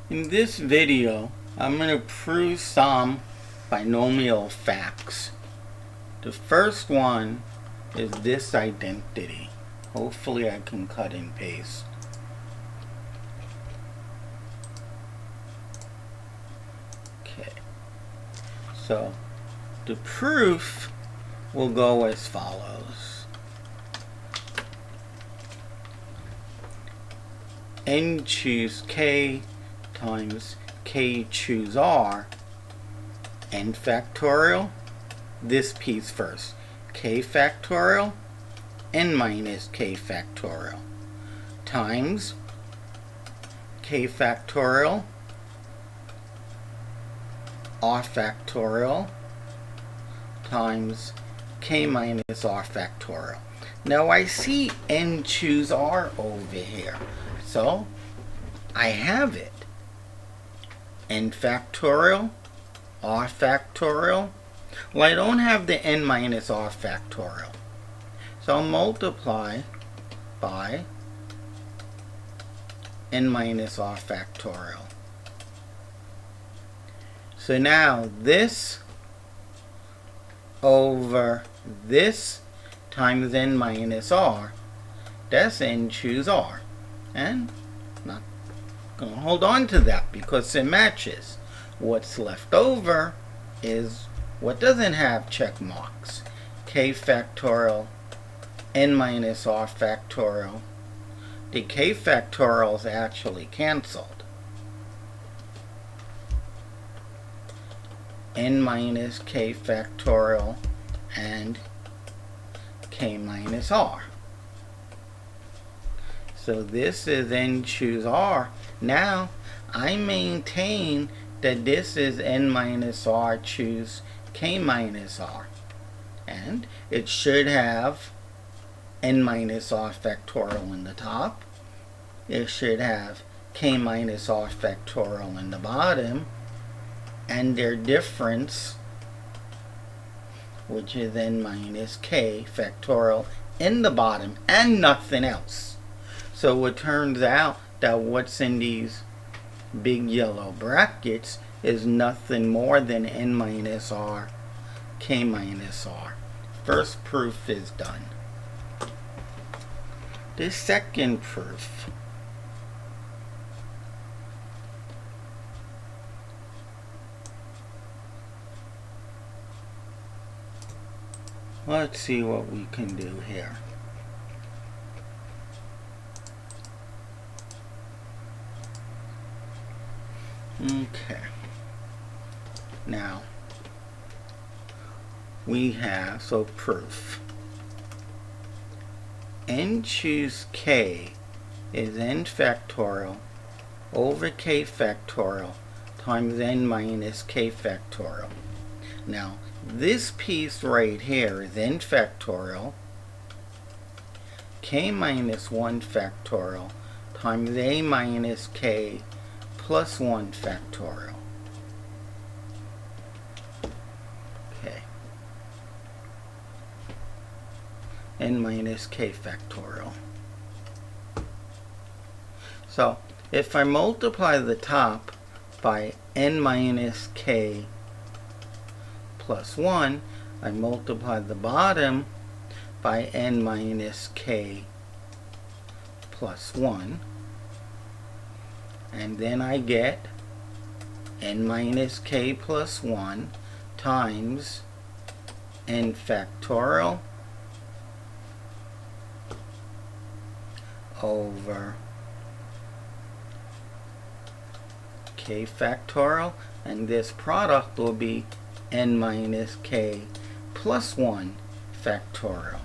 In this video, I'm going to prove some binomial facts. The first one is this identity. Hopefully I can cut and paste. Okay. So, the proof will go as follows. N choose K times K choose R, N factorial, this piece first, K factorial, N minus K factorial, times K factorial, R factorial, times K minus R factorial. Now I see N choose R over here, so I have it. N factorial, R factorial. Well, I don't have the N minus R factorial. So I'll multiply by N minus R factorial. So now this over this times N minus R, that's N choose R. And not going to hold on to that because it matches. What's left over is what doesn't have check marks. K factorial, N minus R factorial. The K factorials actually canceled. N minus K factorial and K minus R. So this is N choose R. Now I maintain that this is N minus R choose K minus R. And it should have N minus R factorial in the top. It should have K minus R factorial in the bottom. And their difference, which is N minus K factorial in the bottom and nothing else. So it turns out that what's in these big yellow brackets is nothing more than N minus R, K minus R. First proof is done. The second proof. Let's see what we can do here. Okay. Now, we have, so proof. N choose K is N factorial over K factorial times N minus K factorial. Now, this piece right here is N factorial, K minus 1 factorial times A minus K plus 1 factorial. Okay. N minus K factorial. So, if I multiply the top by N minus K plus 1, I multiply the bottom by N minus K plus 1. And then I get N minus K plus 1 times N factorial over K factorial, and this product will be N minus K plus 1 factorial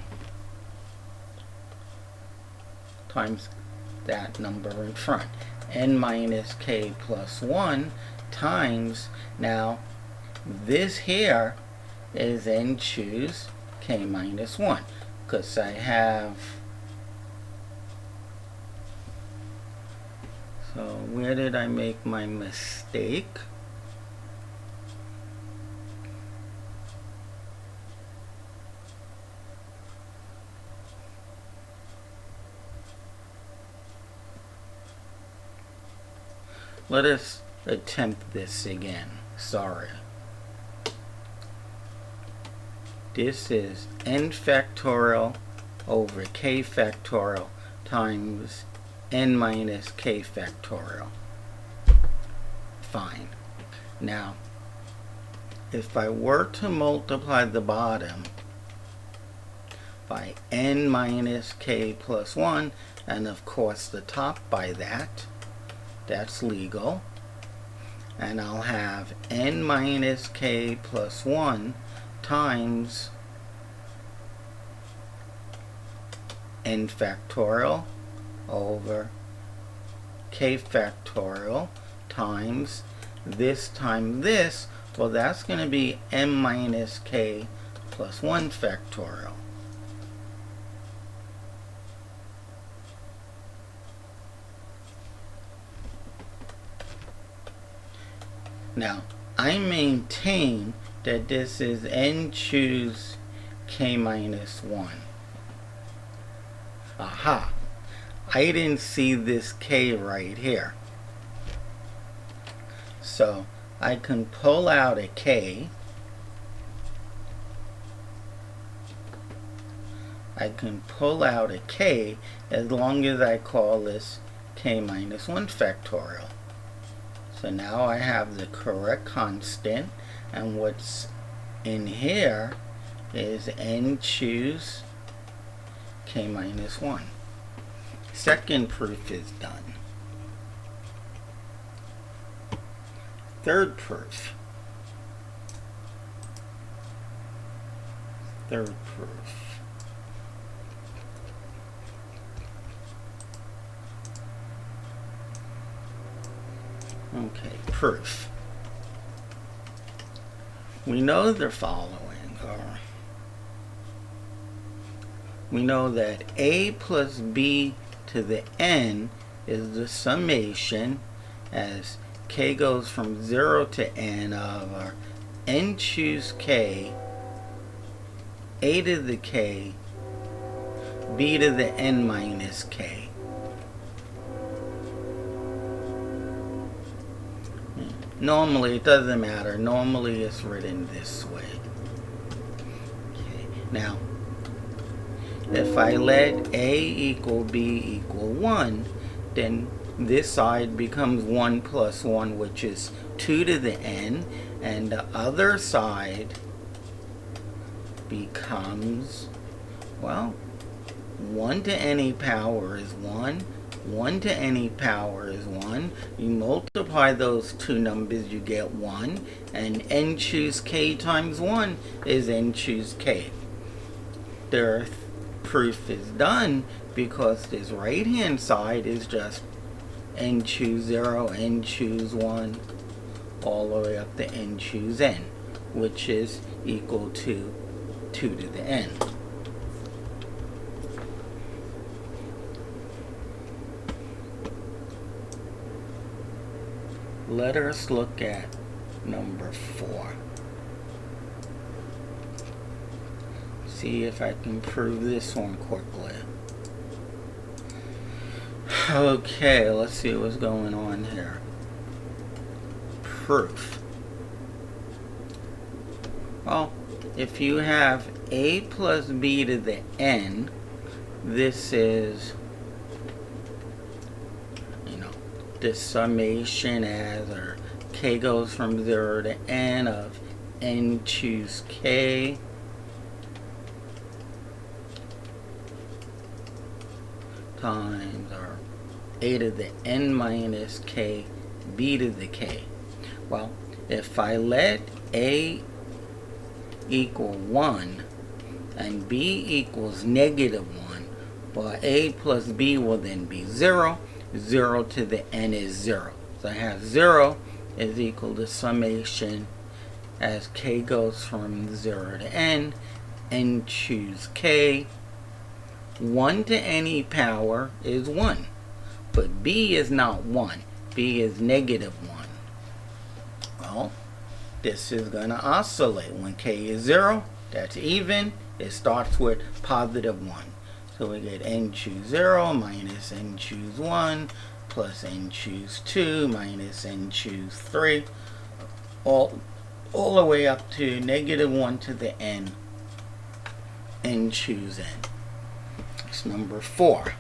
times that number in front. N minus K plus 1 times, now this here is N choose K minus 1 because I have, so where did I make my mistake? let us attempt this again. Sorry. This is n factorial over k factorial times n minus k factorial. Fine. Now, if I were to multiply the bottom by n minus k plus 1, and of course the top by that, that's legal, and I'll have n minus k plus 1 times n factorial over k factorial times this, well, that's going to be n minus k plus 1 factorial. Now, I maintain that this is n choose k minus 1. Aha! I didn't see this k right here. So, I can pull out a k. I can pull out a k as long as I call this k minus 1 factorial. So now I have the correct constant, and what's in here is n choose k minus 1. Second proof is done. Third proof. Third proof. Okay, proof. We know the following, or we know that a plus b to the n is the summation as k goes from 0 to n of our n choose k, a to the k, b to the n minus k. Normally, it doesn't matter. Normally, it's written this way. Okay. Now, if I let a equal b equal 1, then this side becomes 1 plus 1, which is 2 to the n, and the other side becomes, well, 1 to any power is 1. 1 to any power is 1. You multiply those two numbers, you get 1. And n choose k times 1 is n choose k. Their proof is done because this right-hand side is just n choose 0, n choose 1, all the way up to n choose n, which is equal to 2 to the n. Let us look at number 4. See if I can prove this one quickly. Okay, let's see what's going on here. Proof. Well, if you have a plus b to the n, this is, the summation as, or k goes from 0 to n of n choose k times, or a to the n minus k, b to the k. Well, if I let a equal 1 and b equals negative 1, well, a plus b will then be 0. 0 to the n is 0. So I have 0 is equal to summation as k goes from 0 to n, n choose k. 1 to any power is 1. But b is not 1. B is negative 1. Well, this is going to oscillate. When k is 0, that's even. It starts with positive 1. So we get n choose 0 minus n choose 1 plus n choose 2 minus n choose 3, all the way up to negative 1 to the n choose n. It's number 4.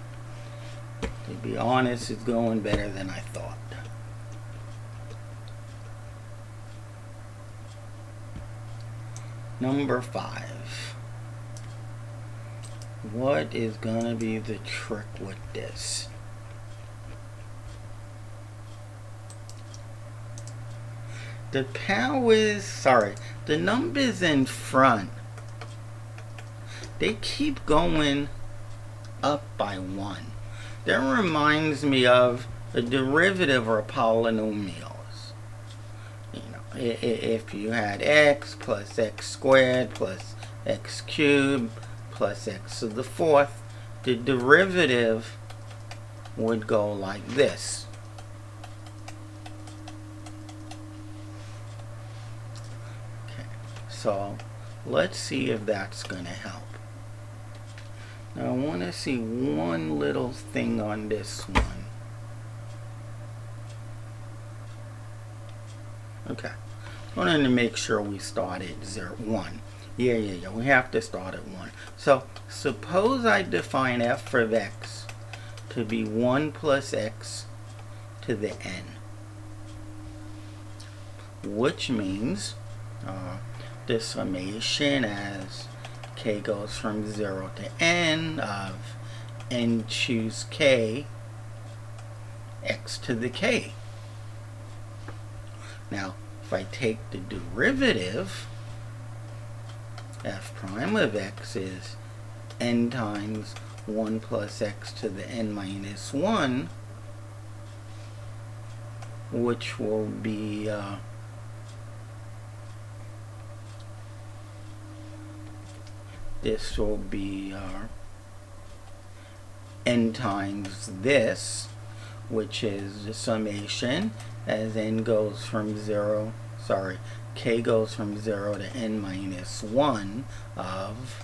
To be honest, it's going better than I thought. Number 5. What is going to be the trick with this? The the numbers in front, they keep going up by 1. That reminds me of a derivative or polynomials. You know, if you had x plus x squared plus x cubed plus x to the 4th, the derivative would go like this. Okay, so let's see if that's going to help. Now I want to see one little thing on this one. Okay, I wanted to make sure we start at 1. Yeah, we have to start at 1. So suppose I define f of x to be 1 plus x to the n, which means the summation as k goes from 0 to n of n choose k x to the k. Now, if I take the derivative, f prime of x is n times 1 plus x to the n minus 1, which will be this will be n times this, which is the summation as n goes from 0, k goes from 0 to n minus 1 of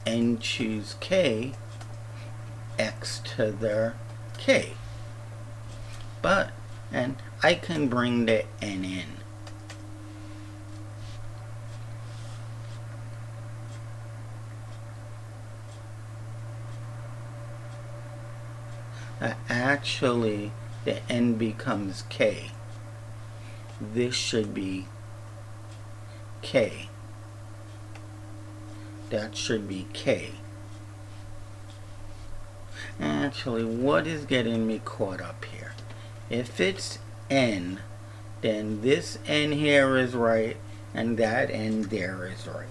n choose k x to the k. And I can bring the n in. Actually, the n becomes k. This should be k. That should be k. Actually, what is getting me caught up here? If it's n, then this n here is right, and that n there is right.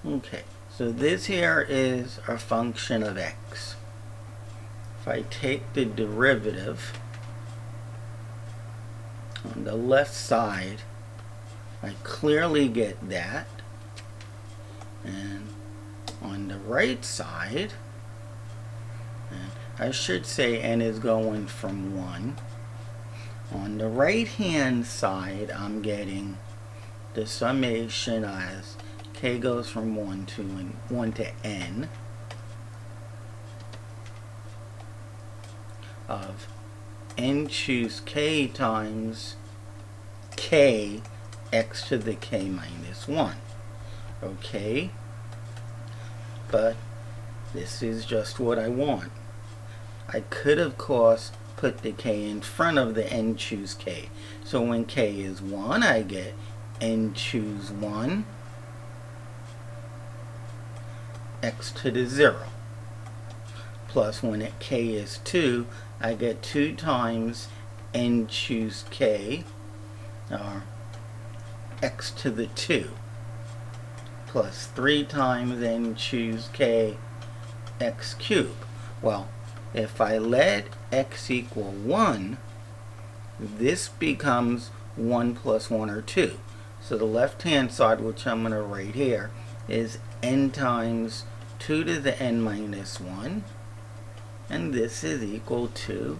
Okay, so this here is a function of x. If I take the derivative on the left side, I clearly get that. And on the right side, I should say n is going from 1. On the right hand side, I'm getting the summation as k goes from 1 to n of n choose k times k x to the k minus 1. Okay? But this is just what I want. I could, of course, put the k in front of the n choose k. So when k is 1, I get n choose 1 x to the 0. Plus when k is 2, I get 2 times n choose k, or x to the 2. Plus 3 times n choose k x cubed. Well, if I let x equal 1, this becomes 1 plus 1 or 2. So the left hand side, which I'm going to write here, is n times 2 to the n minus 1. And this is equal to,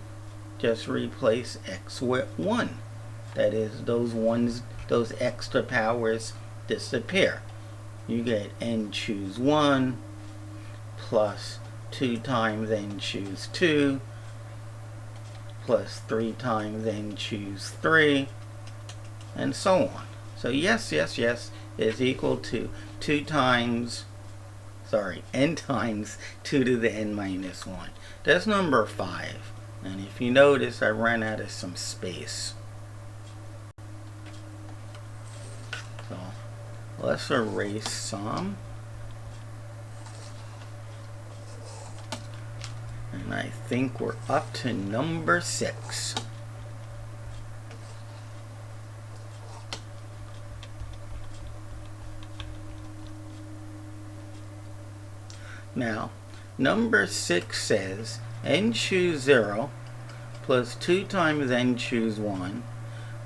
just replace x with 1. That is, those extra powers disappear. You get n choose 1 plus 2 times n choose 2 plus 3 times n choose 3, and so on. So yes, yes, yes is equal to n times 2 to the n minus 1. That's number 5. And if you notice, I ran out of some space. So let's erase some. And I think we're up to number 6. Now, number 6 says n choose 0 plus 2 times n choose 1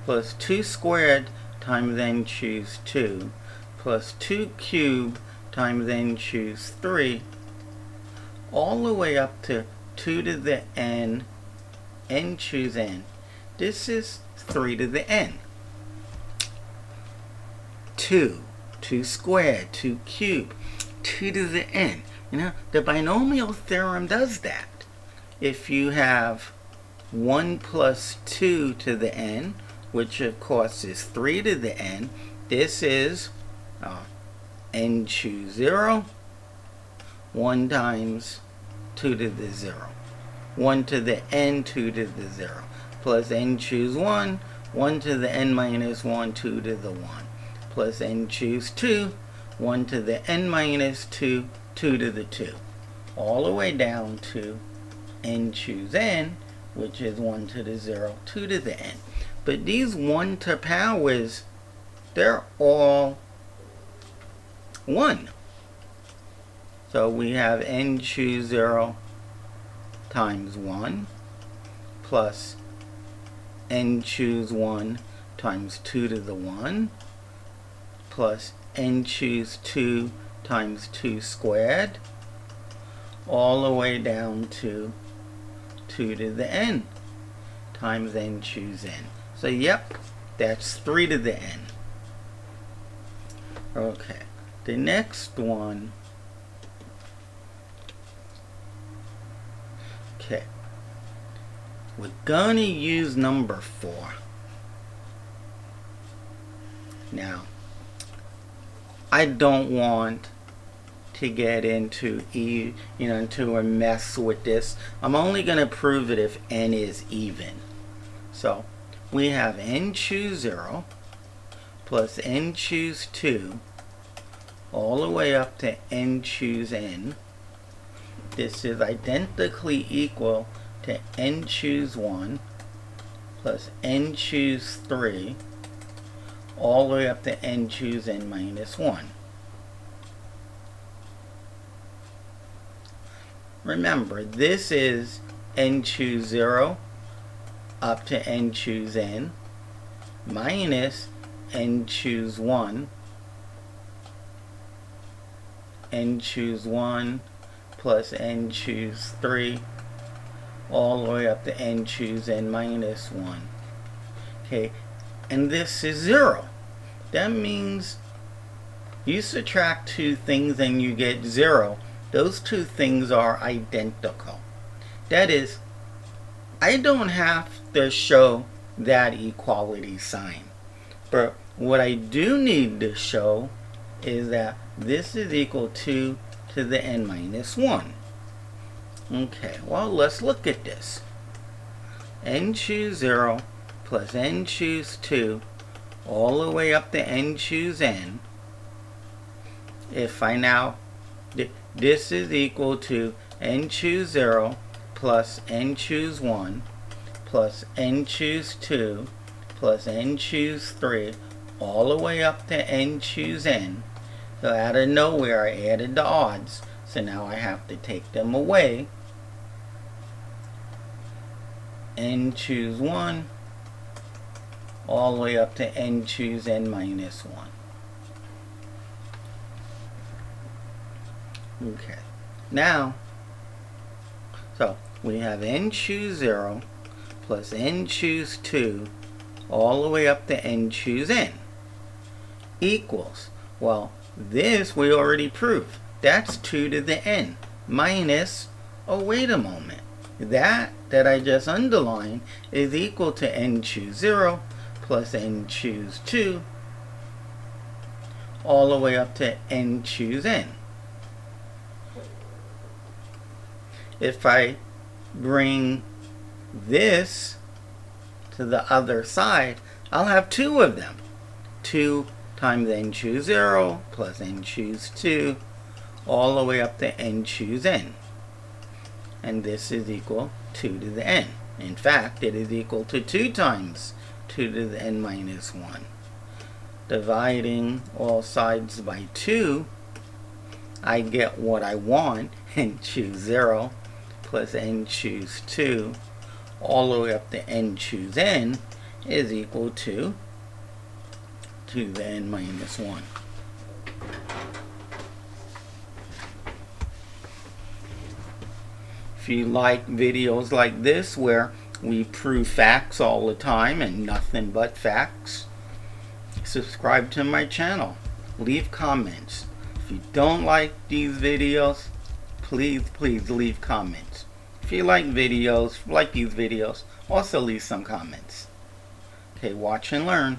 plus 2 squared times n choose 2 plus 2 cubed times n choose 3 all the way up to 2 to the n choose n. This is 3 to the n. 2 squared, 2 cubed, 2 to the n. You know, the binomial theorem does that. If you have 1 plus 2 to the n, which of course is 3 to the n, this is n choose 0, 1 times 2 to the 0. 1 to the n, 2 to the 0. Plus n choose 1, 1 to the n minus 1, 2 to the 1. Plus n choose 2, 1 to the n minus 2, 2 to the 2. All the way down to n choose n, which is 1 to the 0, 2 to the n. But these 1 to powers, they're all 1. So we have n choose 0 times 1 plus n choose 1 times 2 to the 1 plus n choose 2 times 2 squared all the way down to 2 to the n times n choose n. So yep, that's 3 to the n. Okay, the next one. Okay, we're gonna use number 4. Now, I don't want to get into into a mess with this. I'm only going to prove it if n is even. So we have n choose 0 plus n choose 2 all the way up to n choose n. This is identically equal to n choose 1 plus n choose 3 all the way up to n choose n minus 1. Remember, this is n choose 0 up to n choose n minus n choose 1, n choose 1 plus n choose 3 all the way up to n choose n minus 1. Okay, and this is 0. That means you subtract two things and you get 0. Those two things are identical. That is, I don't have to show that equality sign. But what I do need to show is that this is equal to the n minus 1. Okay, well, let's look at this. N choose 0 plus n choose 2 all the way up to n choose n. If I now, this is equal to n choose 0 plus n choose 1 plus n choose 2 plus n choose 3 all the way up to n choose n. So out of nowhere I added the odds, so now I have to take them away. N choose 1 all the way up to n choose n minus 1. Okay, now, so we have n choose 0 plus n choose 2 all the way up to n choose n. equals. Well, this we already proved. That's 2 to the n minus, oh wait a moment, that I just underlined is equal to n choose 0 plus n choose 2 all the way up to n choose n. If I bring this to the other side, I'll have 2 of them. 2 times n choose 0 plus n choose 2 all the way up to n choose n. And this is equal 2 to the n. In fact, it is equal to 2 times 2 to the n minus 1. Dividing all sides by 2, I get what I want, n choose 0 plus n choose 2 all the way up to n choose n is equal to 2 to the n minus 1. If you like videos like this where we prove facts all the time and nothing but facts, subscribe to my channel. Leave comments. If you don't like these videos, please leave comments. If you like these videos, also leave some comments. Okay, watch and learn.